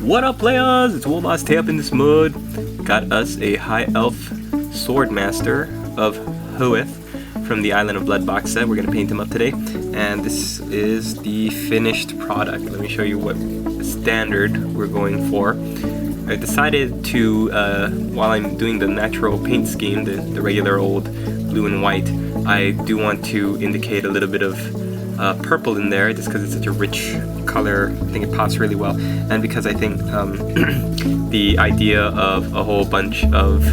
What up, players? It's Swordmaster up in this mode. Got us a High Elf Swordmaster of Hoeth from the Island of Blood box set. We're going to paint him up today. And this is the finished product. Let me show you what standard we're going for. I decided to, while I'm doing the natural paint scheme, the regular old blue and white, I do want to indicate a little bit of purple in there, just because it's such a rich color. I think it pops really well, and because I think the idea of a whole bunch of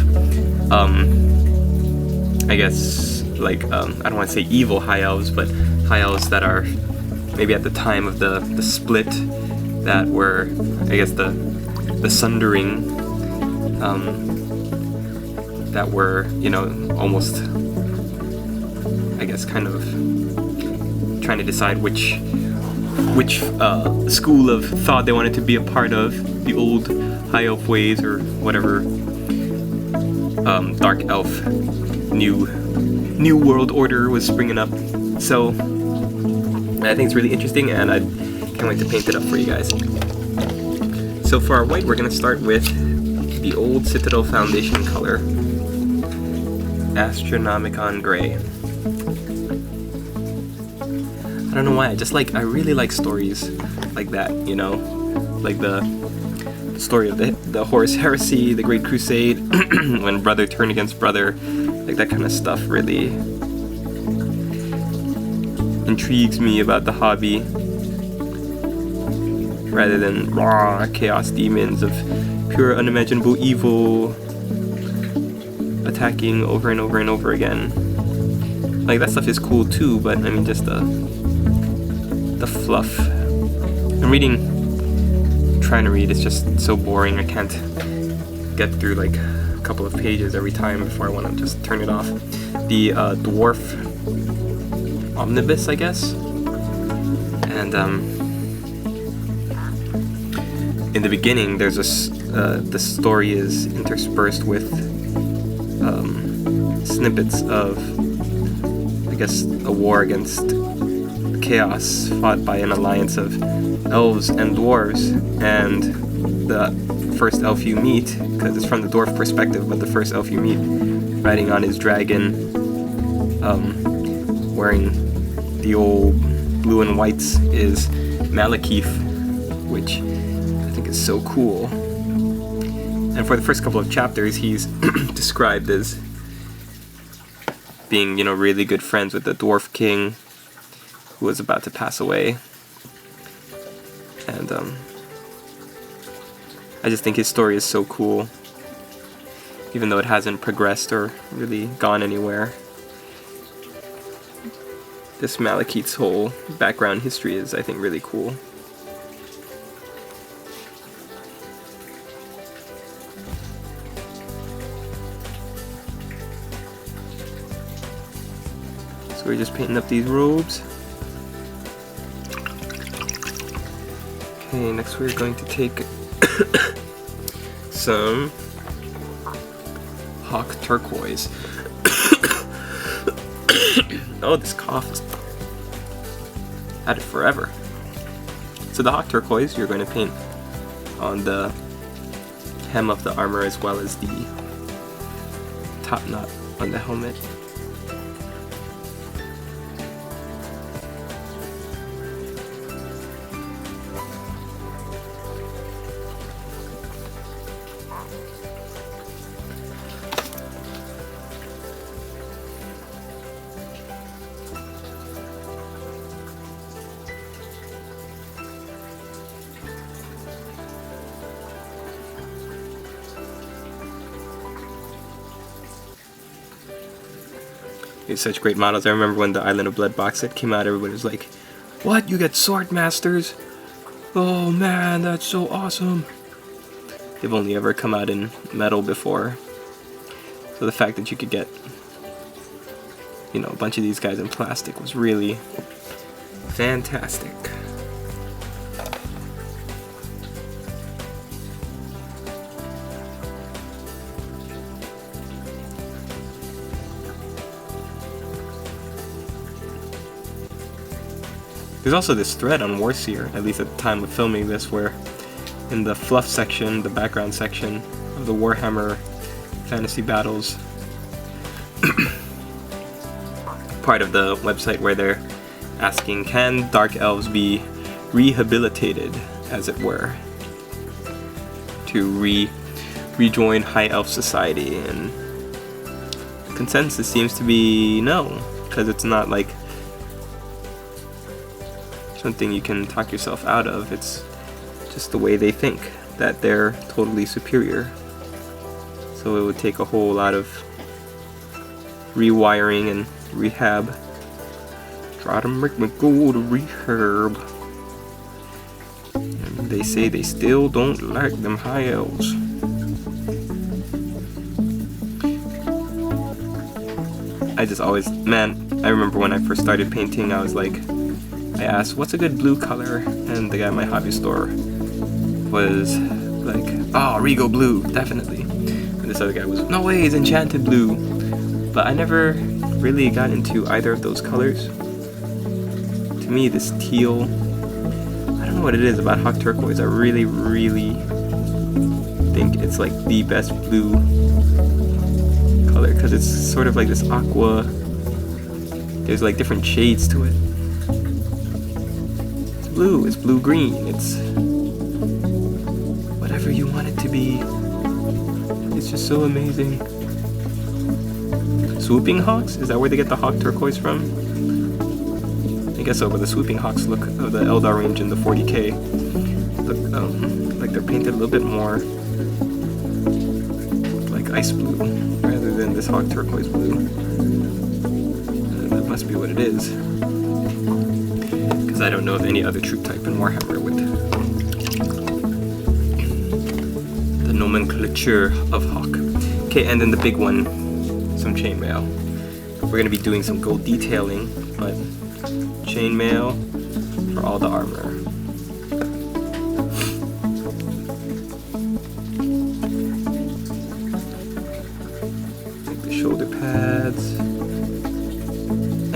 I guess like I don't want to say evil high elves, but high elves that are maybe at the time of the split, that were, I guess, the sundering, that were, you know, almost, I guess, kind of trying to decide which school of thought they wanted to be a part of, the old high elf ways or whatever dark elf new world order was springing up. So I think it's really interesting, and I can't wait to paint it up for you guys. So for our white, we're going to start with the old Citadel Foundation color, Astronomicon Grey. I don't know why, I really like stories like that, you know, like the story of the Horus Heresy, the Great Crusade, when brother turned against brother, like that kind of stuff really intrigues me about the hobby, rather than raw chaos demons of pure unimaginable evil attacking over and over and over again. Like, that stuff is cool too, but I mean, just the fluff. Trying to read, it's just so boring. I can't get through like a couple of pages every time before I want to just turn it off. The Dwarf Omnibus, I guess. And in the beginning, there's the story is interspersed with snippets of, I guess, a war against chaos fought by an alliance of elves and dwarves, and the first elf you meet, because it's from the dwarf perspective, but the first elf you meet riding on his dragon, wearing the old blue and whites, is Malekith, which I think is so cool. And for the first couple of chapters, he's described as being, you know, really good friends with the dwarf king, who was about to pass away. And I just think his story is so cool, even though it hasn't progressed or really gone anywhere. This Malekith's whole background history is, I think, really cool. So we're just painting up these robes. Okay, next we're going to take some Hawk Turqoise. Oh, this cough is had it forever. So the Hawk Turqoise you're going to paint on the hem of the armor, as well as the top knot on the helmet. These such great models. I remember when the Island of Blood box set came out, everybody was like, "What? You get Swordmasters? Oh man, that's so awesome!" They've only ever come out in metal before, so the fact that you could get, you know, a bunch of these guys in plastic was really fantastic. There's also this thread on Warseer, at least at the time of filming this, where in the fluff section, the background section of the Warhammer Fantasy Battles part of the website, where they're asking, can Dark Elves be rehabilitated, as it were, to rejoin High Elf society? And consensus seems to be no, because it's not like something you can talk yourself out of. It's just the way they think, that they're totally superior. So it would take a whole lot of rewiring and rehab. Try to make me go to rehab. And they say they still don't like them High Elves. I just always, man, I remember when I first started painting, I was like, I asked, what's a good blue color? And the guy at my hobby store was like, oh, Regal Blue, definitely. And this other guy was, no way, it's Enchanted Blue. But I never really got into either of those colors. To me, this teal, I don't know what it is about Hawk Turqoise. I really, really think it's like the best blue color, because it's sort of like this aqua. There's like different shades to it. It's blue, it's blue-green, it's whatever you want it to be. It's just so amazing. Swooping Hawks? Is that where they get the Hawk Turqoise from? I guess so, but the Swooping Hawks look of the Eldar range in the 40k look like they're painted a little bit more like ice blue rather than this Hawk Turqoise blue. That must be what it is, because I don't know of any other troop type in Warhammer with the nomenclature of Hawk. Okay, and then the big one, some chainmail. We're going to be doing some gold detailing, but chainmail for all the armor. Like the shoulder pads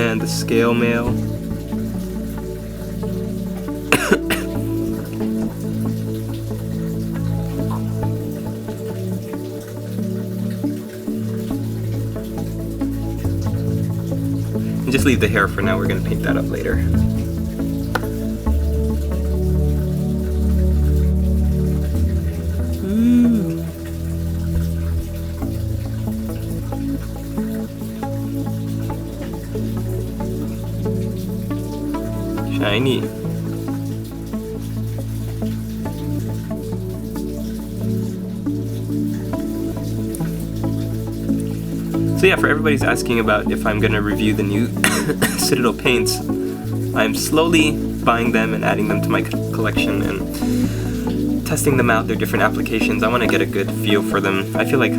and the scale mail. Just leave the hair for now, we're going to paint that up later. Ooh. Shiny. So yeah, for everybody's asking about if I'm going to review the new Citadel paints, I'm slowly buying them and adding them to my collection and testing them out, their different applications. I want to get a good feel for them. I feel like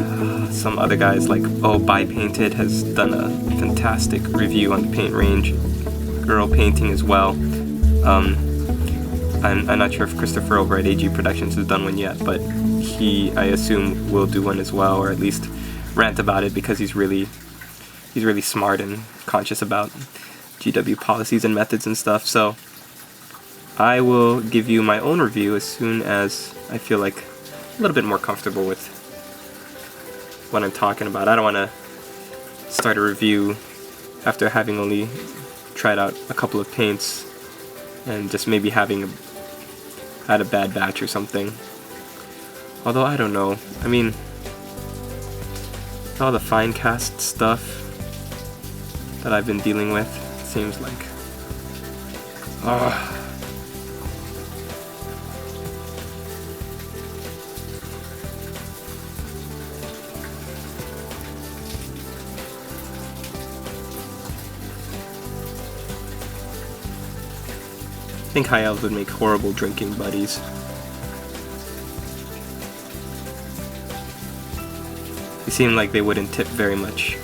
some other guys like, oh, Buy Painted has done a fantastic review on the paint range. Girl Painting as well. I'm not sure if Christopher over at AG Productions has done one yet, but he, I assume, will do one as well, or at least rant about it, because he's really smart and conscious about GW policies and methods and stuff. So I will give you my own review as soon as I feel like a little bit more comfortable with what I'm talking about. I don't want to start a review after having only tried out a couple of paints and just maybe having had a bad batch or something. Although I don't know. I mean, all the fine cast stuff that I've been dealing with, it seems like, I think High Elves would make horrible drinking buddies. They seem like they wouldn't tip very much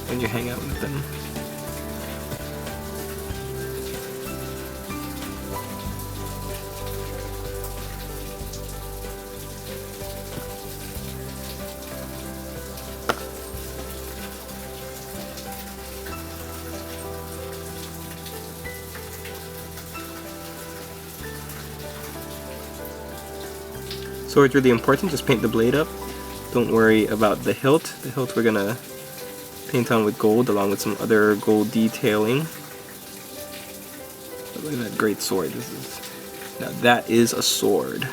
when you hang out with them. Sword's really important, just paint the blade up. Don't worry about the hilt. The hilt we're gonna paint on with gold along with some other gold detailing. But look at that great sword. Now that is a sword.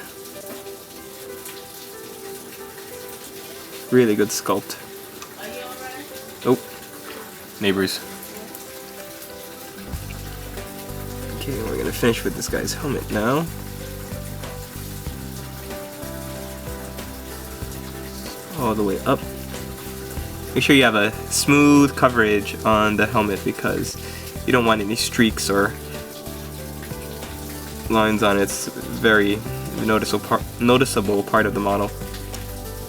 Really good sculpt. Oh, neighbors. Okay, we're gonna finish with this guy's helmet now. All the way up. Make sure you have a smooth coverage on the helmet because you don't want any streaks or lines on it. It's a very noticeable part of the model.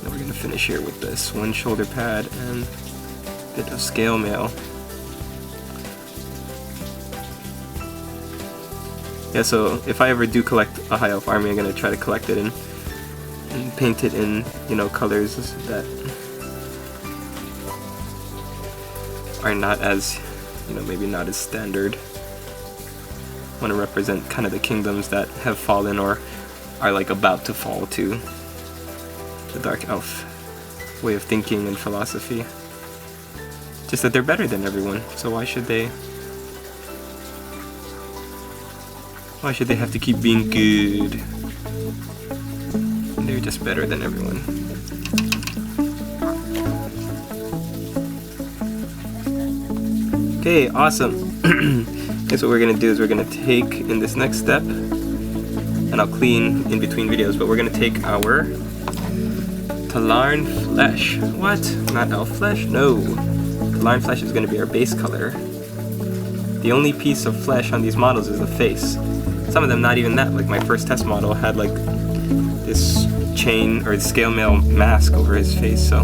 Then we're going to finish here with this one shoulder pad and a bit of scale mail. Yeah, so if I ever do collect a high elf army, I'm going to try to collect it and paint it in, you know, colors that are not as, you know, maybe not as standard. Want to represent kind of the kingdoms that have fallen or are like about to fall to the dark elf way of thinking and philosophy. Just that they're better than everyone, so why should they have to keep being good? They're just better than everyone. Okay, awesome. Guess what we're gonna do is we're gonna take in this next step, and I'll clean in between videos, but we're gonna take our Tallarn Flesh. What? Not elf flesh? No. Tallarn Flesh is gonna be our base color. The only piece of flesh on these models is the face. Some of them not even that. Like my first test model had like this chain or scale mail mask over his face. So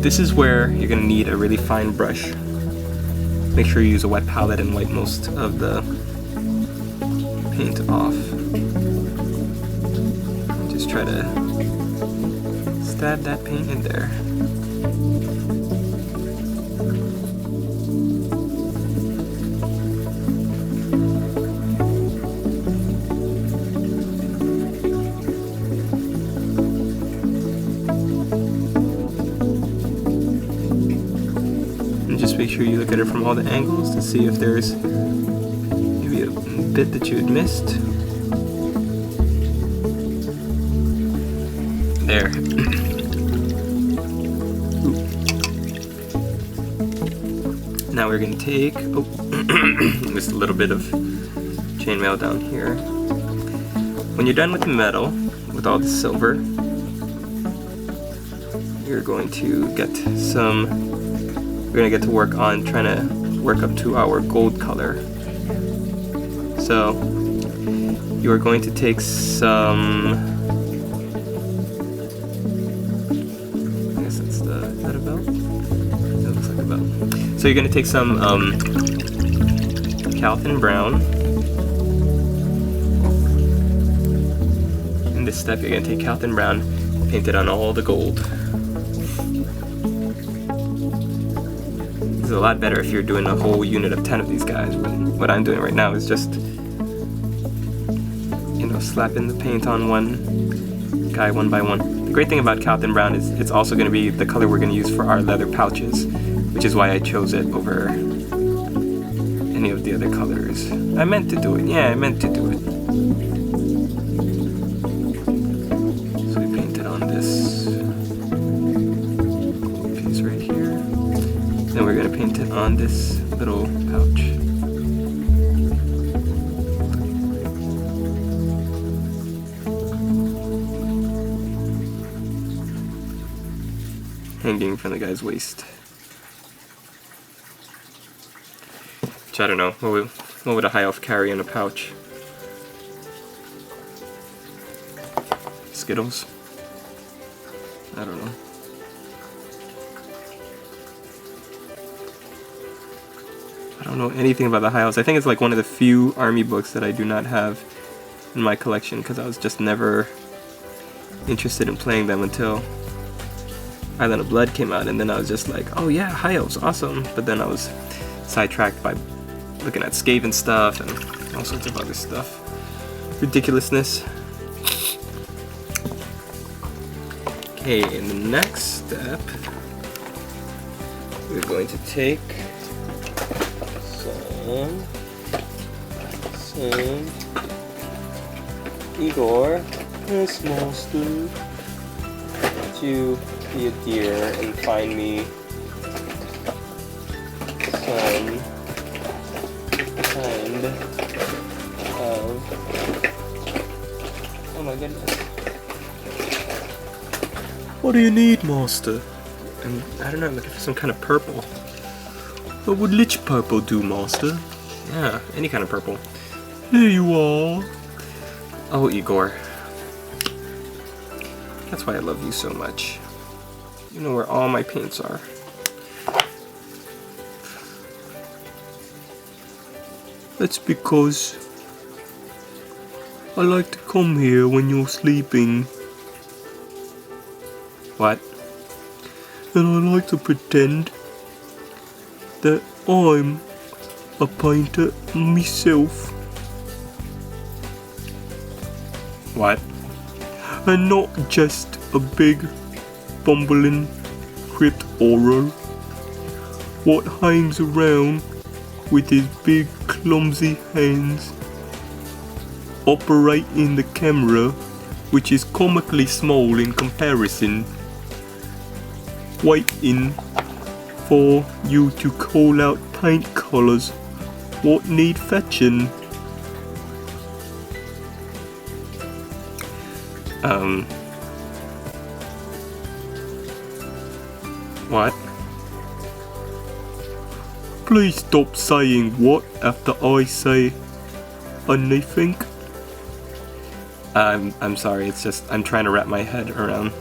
this is where you're gonna need a really fine brush. Make sure you use a wet palette and wipe most of the paint off. And just try to stab that paint in there. Make sure you look at it from all the angles to see if there's maybe a bit that you had missed. There. Now we're going to take, just a little bit of chainmail down here. When you're done with the metal, with all the silver, you're going to get some. We're going to get to work on trying to work up to our gold color. So you are going to take some, I guess that's is that a belt? That looks like a belt. So you're going to take some Calthan Brown. In this step you're going to take Calthan Brown, paint it on all the gold. It's a lot better if you're doing a whole unit of 10 of these guys, but what I'm doing right now is just, you know, slapping the paint on one guy one by one. The great thing about Calthan Brown is it's also going to be the color we're going to use for our leather pouches, which is why I chose it over any of the other colors. I meant to do it, yeah, I meant to do it. So we painted on this piece right here. Then we're going to paint it on this little pouch. Hanging from the guy's waist. Which I don't know, what would a high elf carry in a pouch? Skittles? I don't know. I don't know anything about the high elves. I think it's like one of the few army books that I do not have in my collection because I was just never interested in playing them until Island of Blood came out, and then I was just like, oh yeah, high elves, awesome. But then I was sidetracked by looking at Skaven stuff and all sorts of other stuff. Ridiculousness. Okay, in the next step, we're going to take some Igor, a small stew, to be a deer and find me some kind of, oh my goodness. What do you need, Master? I don't know, I'm looking for some kind of purple. What would Liche Purple do, Master? Yeah, any kind of purple. Here you are. Oh, Igor. That's why I love you so much. You know where all my paints are. That's because I like to come here when you're sleeping. What? And I like to pretend that I'm a painter myself. What? And not just a big bumbling crypt horror what hangs around with his big clumsy hands operating the camera, which is comically small in comparison, waiting for you to call out paint colors what need fetching. What? Please stop saying what after I say anything. I'm sorry, it's just I'm trying to wrap my head around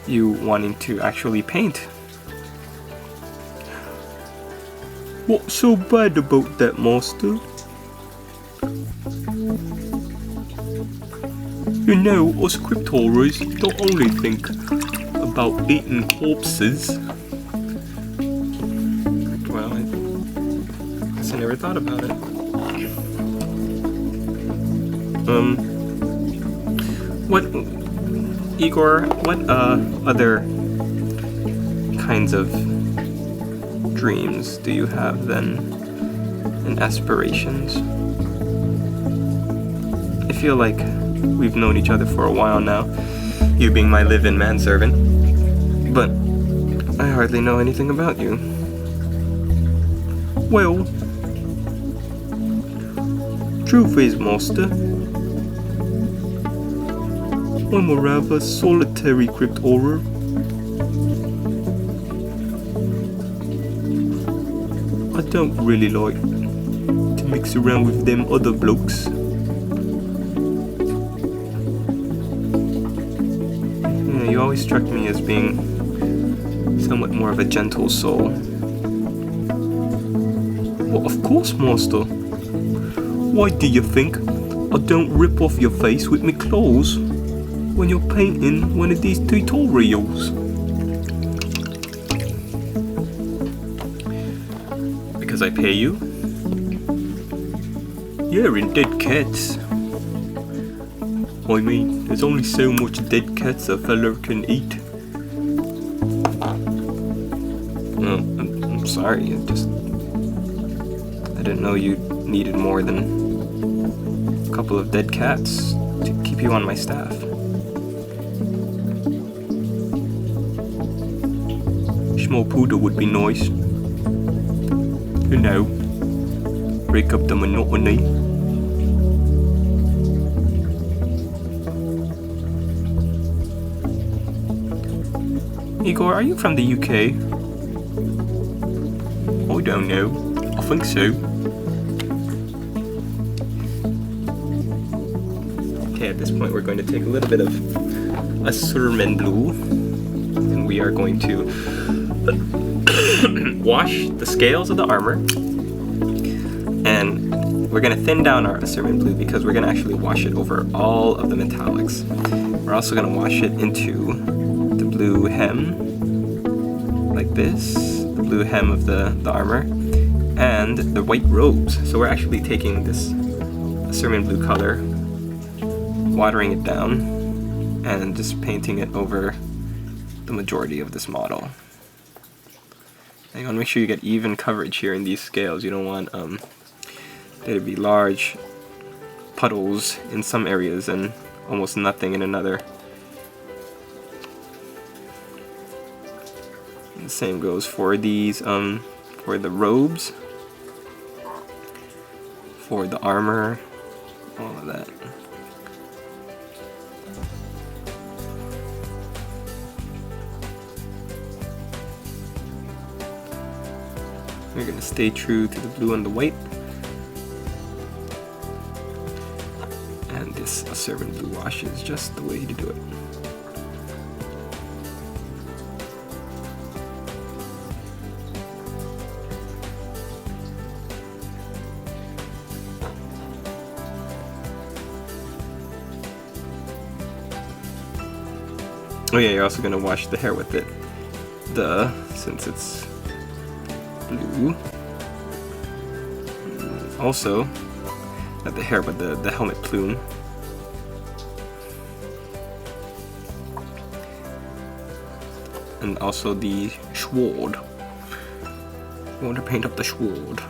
you wanting to actually paint. What's so bad about that, Master? You know, us crypt horrors don't only think about eating corpses. Well, I guess I never thought about it. What, Igor, what other kinds of dreams do you have then, and aspirations? I feel like we've known each other for a while now, you being my live-in manservant, but I hardly know anything about you. Well, truth is, Master, I'm a rather solitary crypt horror. I don't really like to mix around with them other blokes. You always struck me as being somewhat more of a gentle soul. Well, of course, Master. Why do you think I don't rip off your face with my claws when you're painting one of these tutorials? Because I pay you? You're in dead cats. I mean, there's only so much dead cats a fella can eat. No, I'm sorry, I didn't know you needed more than a couple of dead cats to keep you on my staff. Small poodle would be nice. You know, break up the monotony. Igor, are you from the UK? I don't know. I think so. Okay, at this point we're going to take a little bit of Asurmen Blue, and we are going to wash the scales of the armor, and we're going to thin down our Asurmen Blue because we're going to actually wash it over all of the metallics. We're also going to wash it into the blue hem, like this, the blue hem of the armor, and the white robes. So we're actually taking this Asurmen Blue color, watering it down, and just painting it over the majority of this model. And you want to make sure you get even coverage here in these scales. You don't want there to be large puddles in some areas and almost nothing in another. And the same goes for these, for the robes, for the armor, all of that. We're going to stay true to the blue and the white. And this Asurmen Blue wash is just the way to do it. Oh yeah, you're also going to wash the hair with it. Since it's blue. Also, not the hair, but the helmet plume. And also the sword. I want to paint up the sword.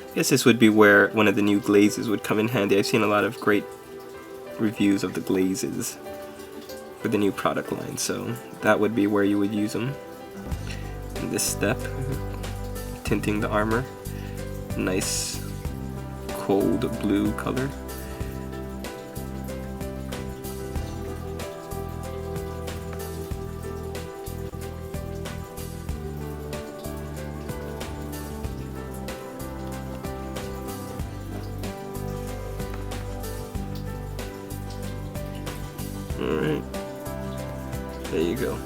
I guess this would be where one of the new glazes would come in handy. I've seen a lot of great reviews of the glazes for the new product line, so that would be where you would use them. In this step, tinting the armor, nice cold blue color. Alright, there you go.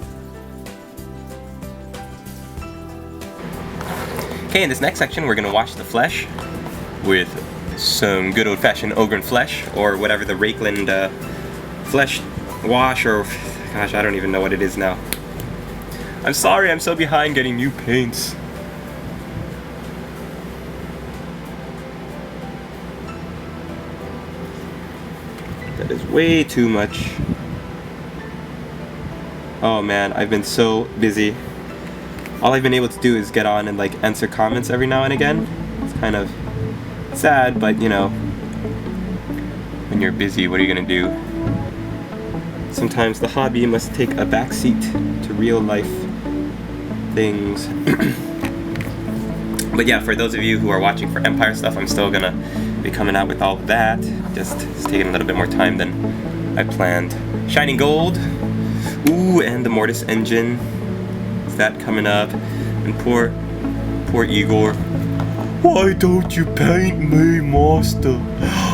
Okay, in this next section we're going to wash the flesh with some good old-fashioned Ogryn Flesh, or whatever the Rakeland flesh wash, or gosh, I don't even know what it is now. I'm sorry, I'm so behind getting new paints. That is way too much. Oh man, I've been so busy. All I've been able to do is get on and like answer comments every now and again. It's kind of sad, but you know, when you're busy, what are you gonna do? Sometimes the hobby must take a backseat to real life things. But yeah, for those of you who are watching for Empire stuff, I'm still gonna be coming out with all of that. Just it's taking a little bit more time than I planned. Shining Gold. Ooh, and the Mortis engine. Is that coming up? And poor Igor. Why don't you paint me, Master?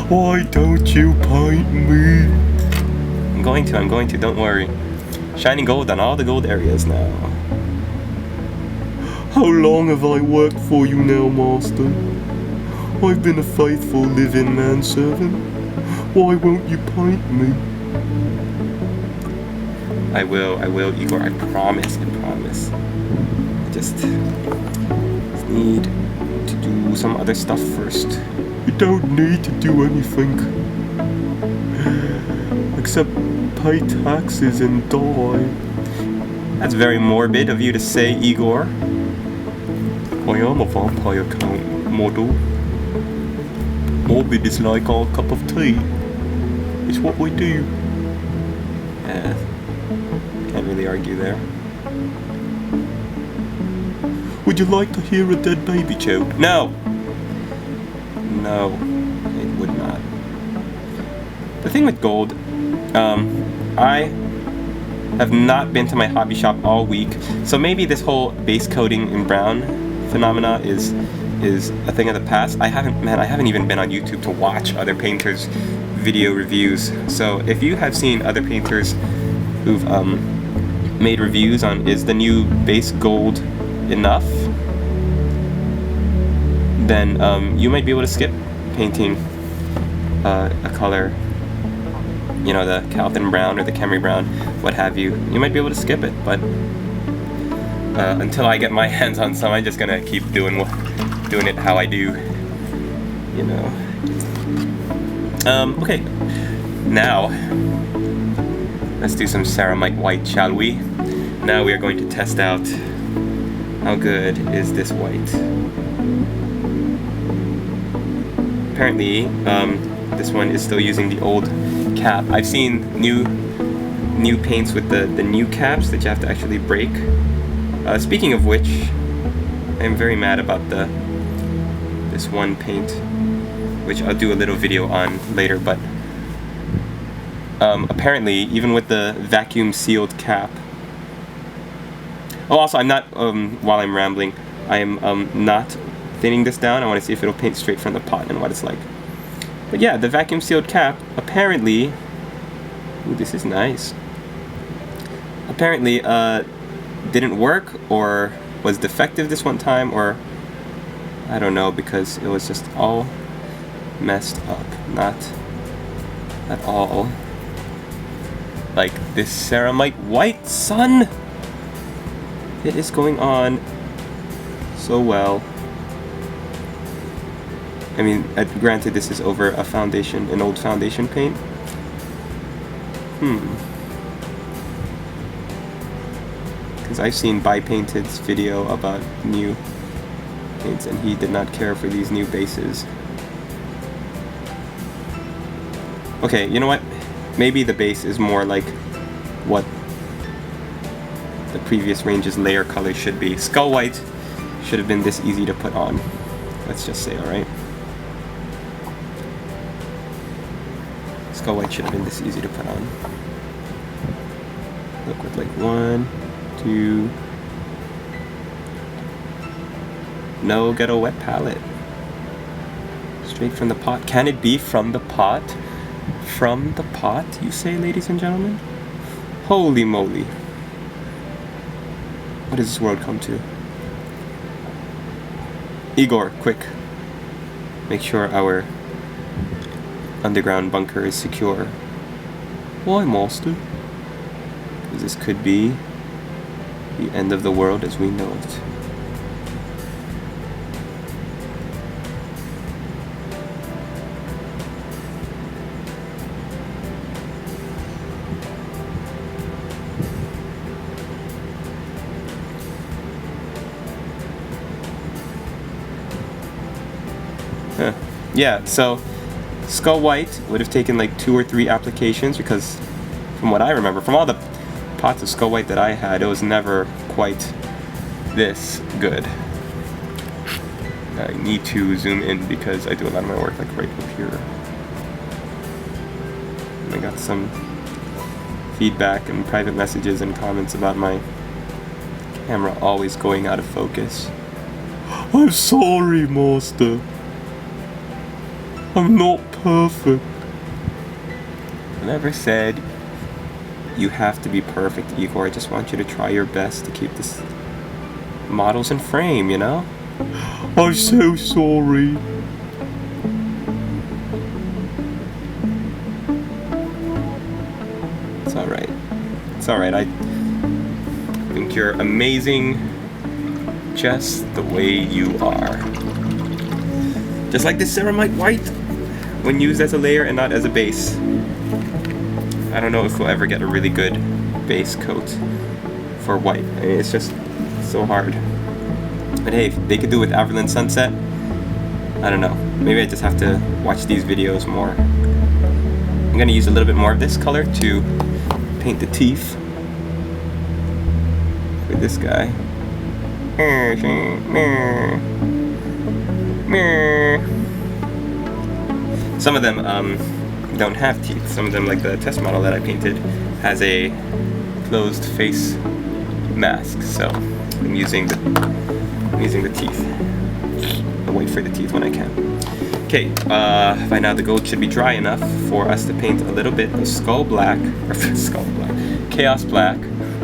Why don't you paint me? I'm going to, don't worry. Shining Gold on all the gold areas now. How long have I worked for you now, Master? I've been a faithful living manservant. Why won't you paint me? I will, Igor, I promise. I just need to do some other stuff first. You don't need to do anything. Except pay taxes and die. That's very morbid of you to say, Igor. I am a vampire count model. Morbid is like our cup of tea. It's what we do. Yeah. Can't really argue there. Would you like to hear a dead baby choke? No! No, it would not. The thing with gold, I have not been to my hobby shop all week, so maybe this whole base coating in brown phenomena is a thing of the past. I haven't even been on YouTube to watch other painters' video reviews. So if you have seen other painters who've made reviews on is the new base gold enough, then you might be able to skip painting a color, you know, the Calthan Brown or the Khemri Brown, what have you, you might be able to skip it, but until I get my hands on some, I'm just gonna keep doing it how I do, you know. Okay, now let's do some Ceramite White, shall we? Now we are going to test out how good is this white. Apparently, this one is still using the old cap. I've seen new paints with the new caps that you have to actually break. Speaking of which, I'm very mad about this one paint, which I'll do a little video on later, but apparently, even with the vacuum sealed cap. Oh, also, I'm not, while I'm rambling, I am not thinning this down. I want to see if it'll paint straight from the pot and what it's like. But yeah, the vacuum sealed cap, apparently, ooh, this is nice. Apparently, didn't work, or was defective this one time, or I don't know, because it was just all messed up. Not at all like this Ceramite White, son. It is going on so well. I mean, granted, this is over a foundation, an old foundation paint. Because I've seen Bi-Painted's video about new paints, and he did not care for these new bases. Okay, you know what? Maybe the base is more like what the previous range's layer color should be. Skull White should have been this easy to put on. Let's just say, alright? Skull White should have been this easy to put on. Look, with like 1, 2... No, get a wet palette. Straight from the pot. Can it be from the pot? From the pot, you say, ladies and gentlemen? Holy moly. What does this world come to? Igor, quick. Make sure our underground bunker is secure. Why, master? Because this could be the end of the world as we know it. Yeah, so Skull White would have taken like 2 or 3 applications, because from what I remember, from all the pots of Skull White that I had, it was never quite this good. I need to zoom in because I do a lot of my work like right up here. And I got some feedback and private messages and comments about my camera always going out of focus. I'm sorry, master. I'm not perfect. I never said you have to be perfect, Igor. I just want you to try your best to keep this models in frame, you know? I'm so sorry. It's alright. It's alright. I think you're amazing just the way you are. Just like this Ceramite White, when used as a layer and not as a base. I don't know if we'll ever get a really good base coat for white. I mean, it's just so hard. But hey, if they could do it with Averland Sunset, I don't know. Maybe I just have to watch these videos more. I'm gonna use a little bit more of this color to paint the teeth for this guy. Some of them don't have teeth. Some of them, like the test model that I painted, has a closed face mask. So I'm using the teeth. I'll wait for the teeth when I can. Okay, by now the gold should be dry enough for us to paint a little bit of Skull Black, or Skull Black, Chaos Black,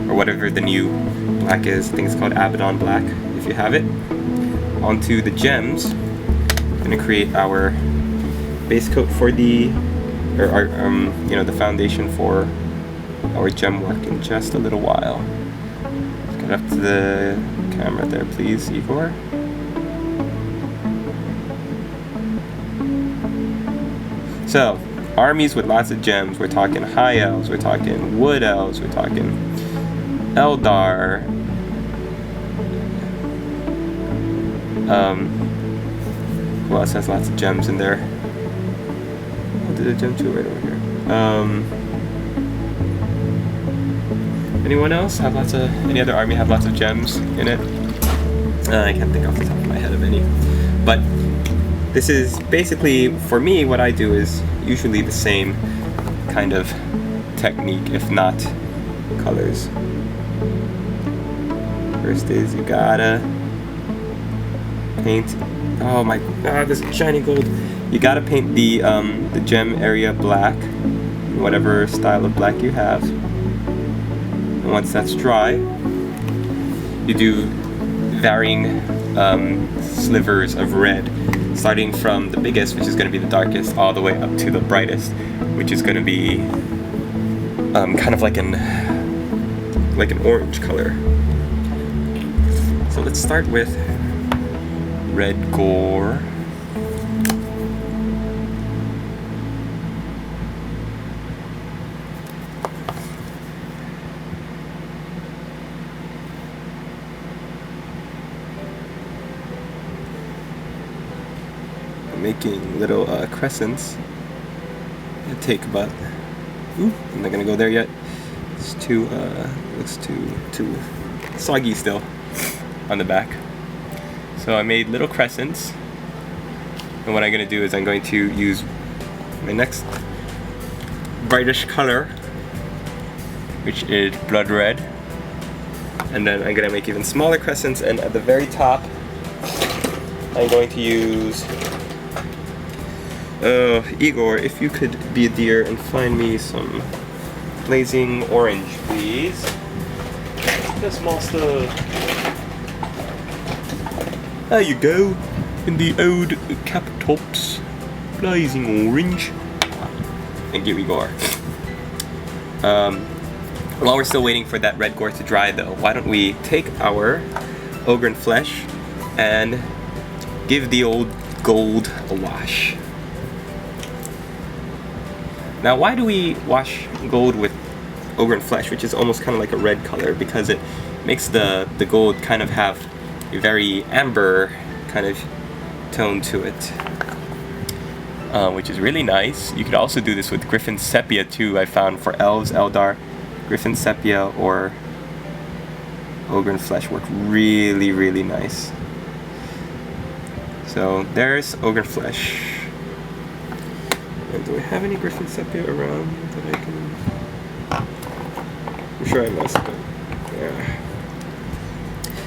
or whatever the new black is. I think it's called Abaddon Black, if you have it, onto the gems. I'm gonna create our base coat for the, or our, you know, the foundation for our gem work in just a little while. Let's get up to the camera there, please, Igor. So, armies with lots of gems. We're talking high elves, we're talking wood elves, we're talking Eldar. Who else has lots of gems in there? Oh, there's a gem too right over here. Anyone else have lots of? Any other army have lots of gems in it? I can't think off the top of my head of any. But this is basically, for me, what I do is usually the same kind of technique, if not colors. First is you gotta paint. Oh my god, this shiny gold. You gotta paint the gem area black, whatever style of black you have. And once that's dry, you do varying slivers of red, starting from the biggest, which is going to be the darkest, all the way up to the brightest, which is going to be kind of like an orange color. So let's start with red Gore. Making little crescents. It'll take about. Ooh, I'm not gonna go there yet. It's too looks too soggy still on the back. So I made little crescents, and what I'm gonna do is I'm going to use my next brightish color, which is blood red, and then I'm gonna make even smaller crescents. And at the very top, I'm going to use. Igor, if you could be a dear and find me some blazing orange, please. Yes, master. There you go, in the old cap tops, blazing orange. Thank you, Igor. While we're still waiting for that red gore to dry, though, why don't we take our Ogryn Flesh and give the old gold a wash. Now, why do we wash gold with Ogryn Flesh, which is almost kind of like a red color? Because it makes the gold kind of have a very amber kind of tone to it, which is really nice. You could also do this with Griffin Sepia too, I found, for elves, Eldar. Griffin Sepia or Ogryn Flesh work really, really nice. So there's Ogryn Flesh. And do I have any Griffin Sepia around that I can... I'm sure I must, but yeah.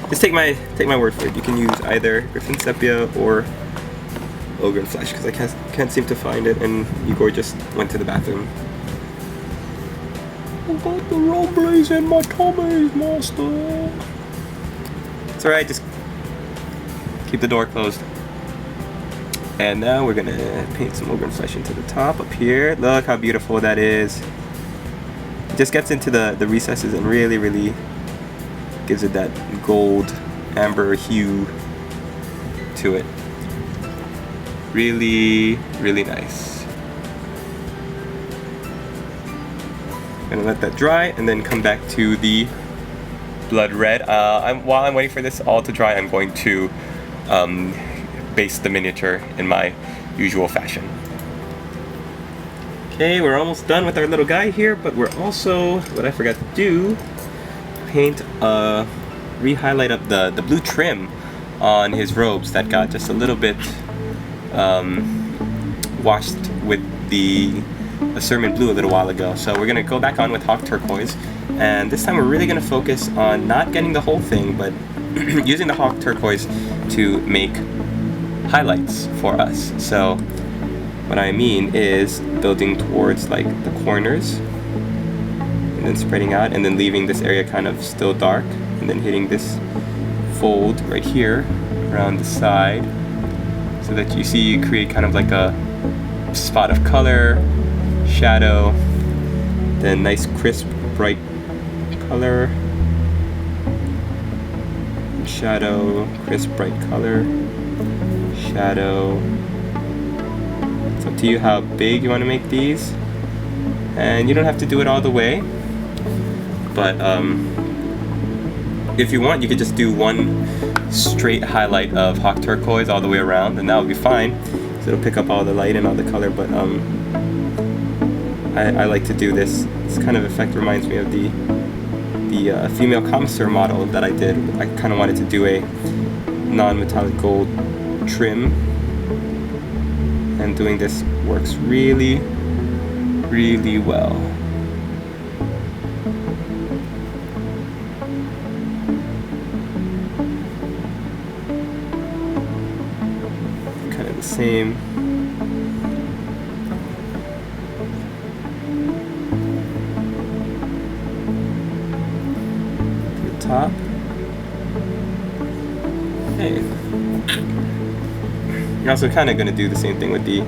Just take my word for it. You can use either Griffin Sepia or Ogryn Flesh, because I can't seem to find it, and Igor just went to the bathroom. I got the rumblies in my tummies, master. It's alright, just keep the door closed. And now we're gonna paint some Ogryn Flesh into the top up here. Look how beautiful that is. It just gets into the recesses and really, really gives it that gold amber hue to it. Really, really nice. Gonna let that dry and then come back to the blood red. While I'm waiting for this all to dry, I'm going to base the miniature in my usual fashion. Okay, we're almost done with our little guy here, but we're also, what I forgot to do, paint, re-highlight up the blue trim on his robes that got just a little bit washed with the Asurmen Blue a little while ago. So we're gonna go back on with Hawk Turqoise, and this time we're really gonna focus on not getting the whole thing, but using the Hawk Turqoise to make highlights for us. So what I mean is building towards like the corners and then spreading out and then leaving this area kind of still dark and then hitting this fold right here around the side so that you see you create kind of like a spot of color, shadow, then nice crisp bright color, shadow, crisp bright color, shadow. It's up to you how big you want to make these, and you don't have to do it all the way, but if you want, you could just do one straight highlight of Hawk Turqoise all the way around, and that would be fine. So it'll pick up all the light and all the color, but I like to do this. This kind of effect reminds me of the female Commissar model that I did. I kind of wanted to do a non-metallic gold trim, and doing this works really, really well. Kind of the same. Top. Okay. You're also kind of going to do the same thing with the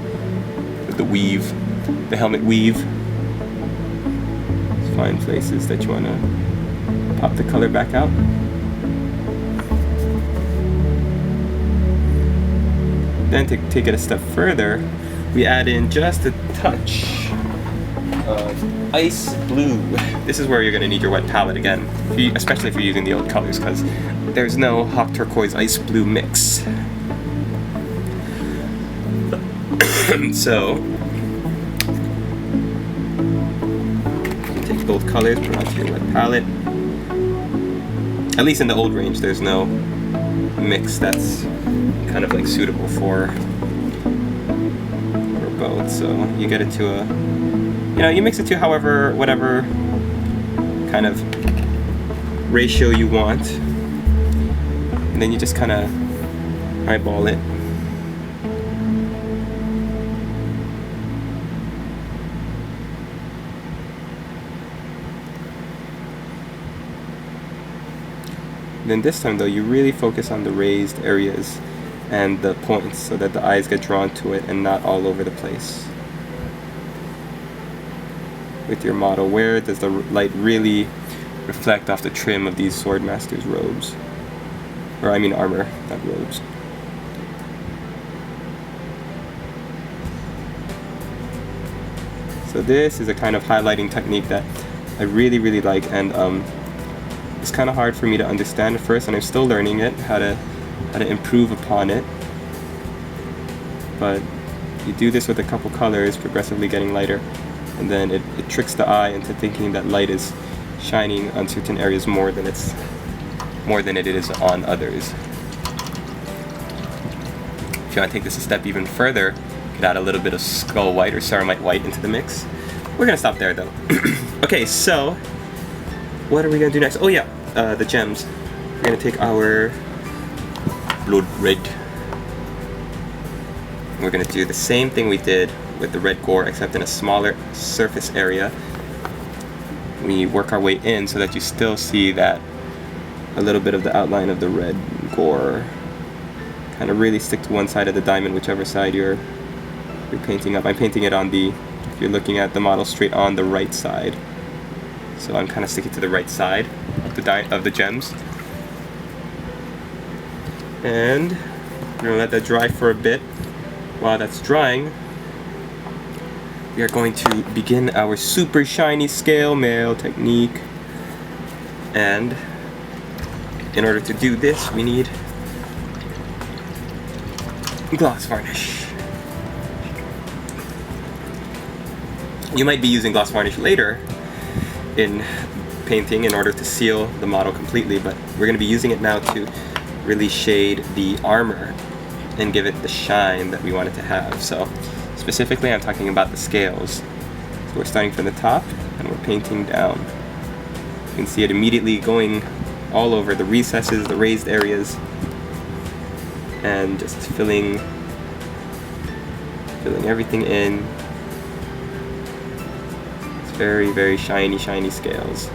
weave, the helmet weave. Just find places that you want to pop the color back out. Then to take it a step further, we add in just a touch of ice blue. This is where you're going to need your wet palette again, especially if you're using the old colors, because there's no Hawk Turqoise ice blue mix. So take both colors, put onto your wet palette. At least in the old range, there's no mix that's kind of like suitable for both. So you get it to a, you mix it to whatever kind of ratio you want, and then you just kind of eyeball it. Then this time though, you really focus on the raised areas and the points so that the eyes get drawn to it and not all over the place. With your model, where does the light really reflect off the trim of these Swordmasters robes? Or I mean armor, not robes. So this is a kind of highlighting technique that I really, really like, and it's kind of hard for me to understand at first, and I'm still learning it, how to improve upon it. But you do this with a couple colors, progressively getting lighter, and then it tricks the eye into thinking that light is shining on certain areas more than it is on others. If you want to take this a step even further, you could add a little bit of Skull White or Ceramite White into the mix. We're gonna stop there though. Okay, so what are we gonna do next? Oh yeah, the gems. We're gonna take our blood red. We're gonna do the same thing we did with the red Gore, except in a smaller surface area. We work our way in so that you still see that a little bit of the outline of the red Gore. Kind of really stick to one side of the diamond, whichever side you're painting up. I'm painting it on the, if you're looking at the model, straight on the right side. So I'm kind of sticking to the right side of the gems. And we're going to let that dry for a bit. While that's drying, we are going to begin our super shiny scale mail technique. And in order to do this, we need gloss varnish. You might be using gloss varnish later in painting in order to seal the model completely, but we're going to be using it now to really shade the armor and give it the shine that we want it to have. So specifically I'm talking about the scales. So we're starting from the top and we're painting down. You can see it immediately going all over the recesses, the raised areas, and just filling everything in. It's very, very shiny, shiny scales.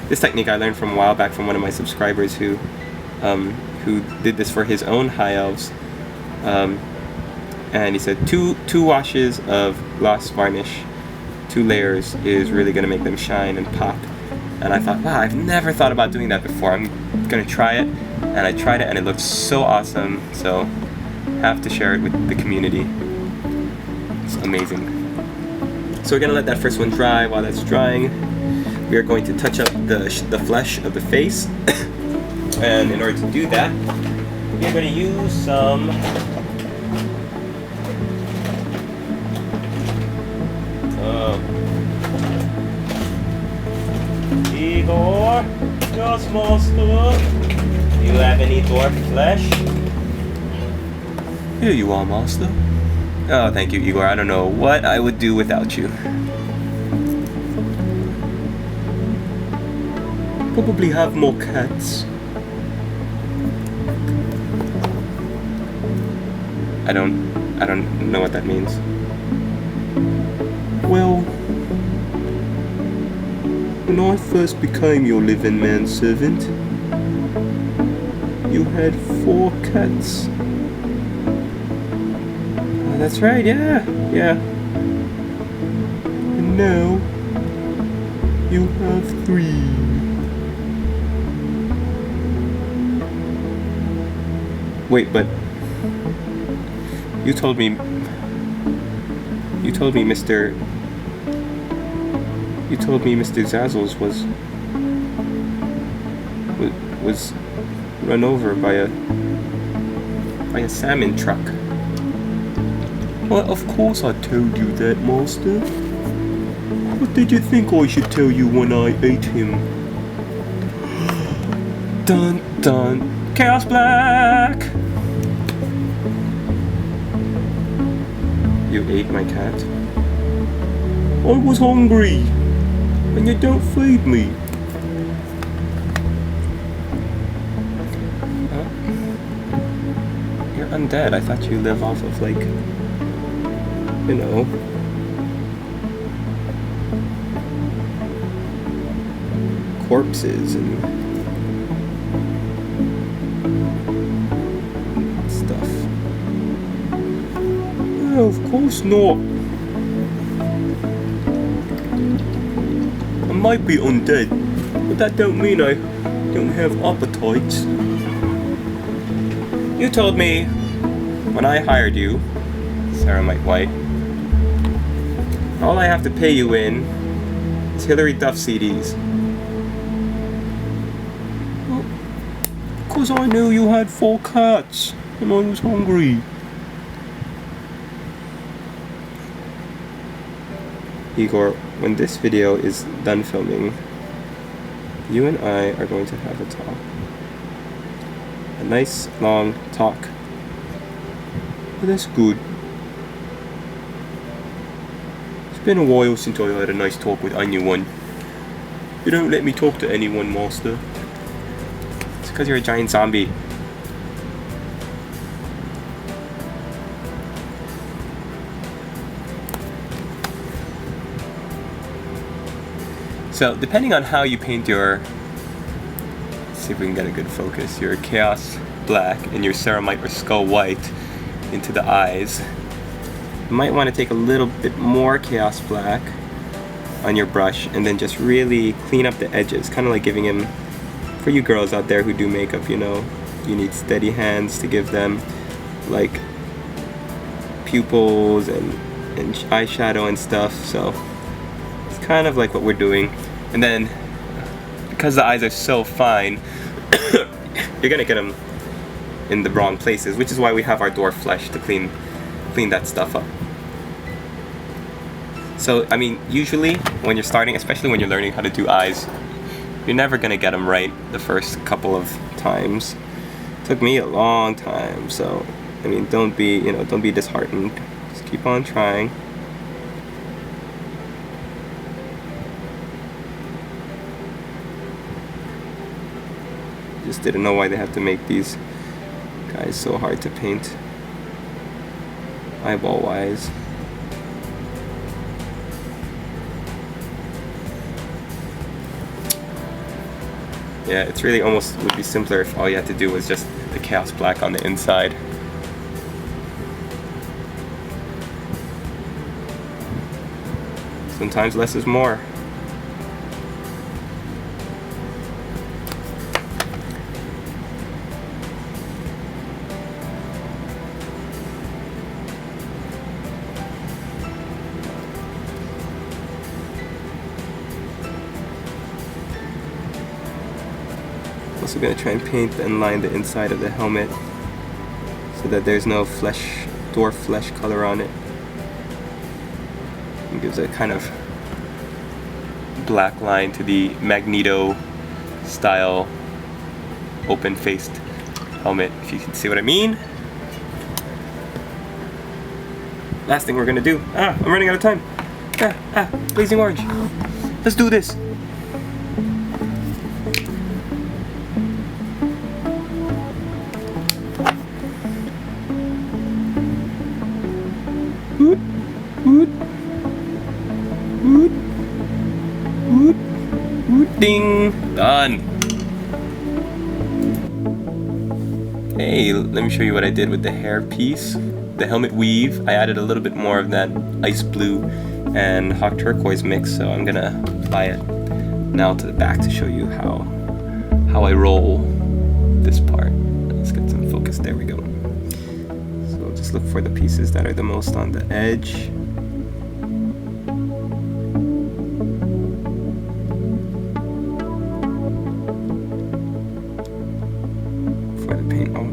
This technique I learned from a while back from one of my subscribers who did this for his own high elves. And he said two washes of gloss varnish, 2 layers, is really going to make them shine and pop. And I thought, wow, I've never thought about doing that before. I'm going to try it. And I tried it and it looked so awesome. So have to share it with the community. It's amazing. So we're going to let that first one dry. While that's drying, we are going to touch up the flesh of the face. And in order to do that, we're going to use some Gore, Swordmaster. Do you have any Dwarf Flesh? Here you are, Master. Oh, thank you, Igor. I don't know what I would do without you. Probably have more cats. I don't know what that means. Well, when I first became your living manservant, you had 4 cats. Oh, that's right, yeah. And now, you have 3. Wait, but you told me Mr. Zazzles was run over by a salmon truck. Well, of course I told you that, Master. What did you think I should tell you when I ate him? Dun dun. Chaos Black! You ate my cat? I was hungry, and you don't feed me. You're undead. I thought you live off of, like, you know, corpses and stuff. No, of course not. I might be undead, but that don't mean I don't have appetites. You told me when I hired you, Ceramite White, all I have to pay you in is Hillary Duff CDs. Well, 'cause I knew you had 4 cats and I was hungry. Igor, when this video is done filming, you and I are going to have a talk. A nice long talk. But that's good. It's been a while since I had a nice talk with anyone. You don't let me talk to anyone, Master. It's because you're a giant zombie. So, depending on how you paint your, let's see if we can get a good focus, your Chaos Black and your Ceramite or Skull White into the eyes, you might want to take a little bit more Chaos Black on your brush and then just really clean up the edges, kind of like giving him, for you girls out there who do makeup, you know, you need steady hands to give them, like, pupils and eyeshadow and stuff, so it's kind of like what we're doing. And then, because the eyes are so fine, you're gonna get them in the wrong places, which is why we have our Dwarf Flesh to clean that stuff up. So, I mean, usually when you're starting, especially when you're learning how to do eyes, you're never gonna get them right the first couple of times. It took me a long time, so, I mean, don't be disheartened. Just keep on trying. Just didn't know why they have to make these guys so hard to paint eyeball wise. Yeah, it's really almost would be simpler if all you had to do was just the Chaos Black on the inside. Sometimes less is more. Also going to try and paint and line the inside of the helmet so that there's no dwarf flesh color on it. It gives a kind of black line to the Magneto style open-faced helmet, if you can see what I mean. Last thing we're going to do. I'm running out of time. Blazing orange. Let's do this. Ding! Done! Hey, let me show you what I did with the hairpiece. The helmet weave, I added a little bit more of that ice blue and hot turquoise mix, so I'm gonna apply it now to the back to show you how I roll this part. Let's get some focus, there we go. So just look for the pieces that are the most on the edge.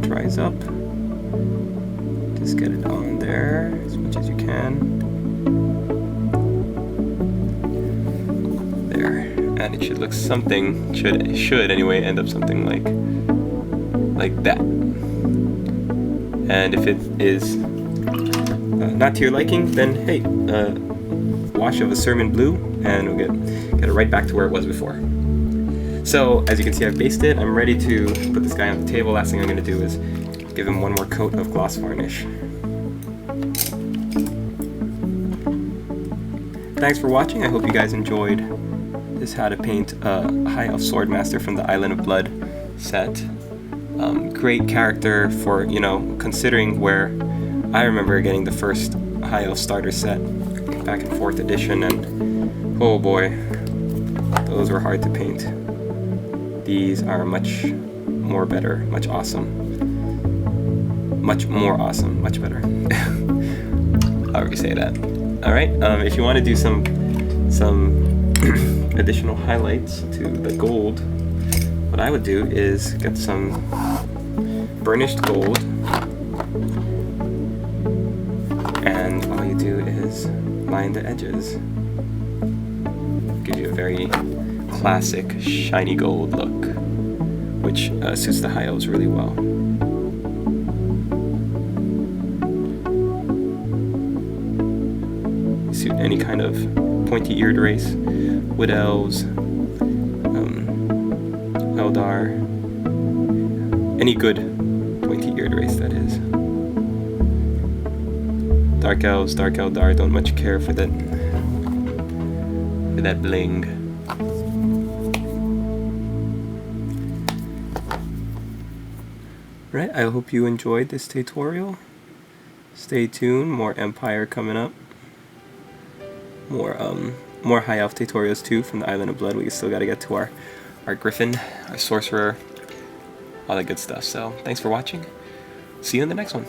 Dries up, just get it on there as much as you can. There, and it should look something, should anyway end up something like that. And if it is not to your liking, then hey, wash of Asurmen Blue, and we'll get it right back to where it was before. So, as you can see, I've based it. I'm ready to put this guy on the table. Last thing I'm going to do is give him one more coat of gloss varnish. Thanks for watching. I hope you guys enjoyed this how to paint a High Elf Swordmaster from the Island of Blood set. Great character for, considering where I remember getting the first High Elf starter set back in 4th edition, and oh boy, those were hard to paint. These are much more better, much more awesome, much better. However you say that. Alright, if you want to do some additional highlights to the gold, what I would do is get some burnished gold, and all you do is line the edges. Give you a very classic shiny gold look, which suits the high elves really well. Suit any kind of pointy-eared race, wood elves, Eldar, any good pointy-eared race that is. Dark elves, Dark Eldar don't much care for that bling. Right, I hope you enjoyed this tutorial. Stay tuned, more Empire coming up. More High Elf tutorials too from the Island of Blood. We still gotta get to our Griffin, our Sorcerer, all that good stuff. So, thanks for watching. See you in the next one.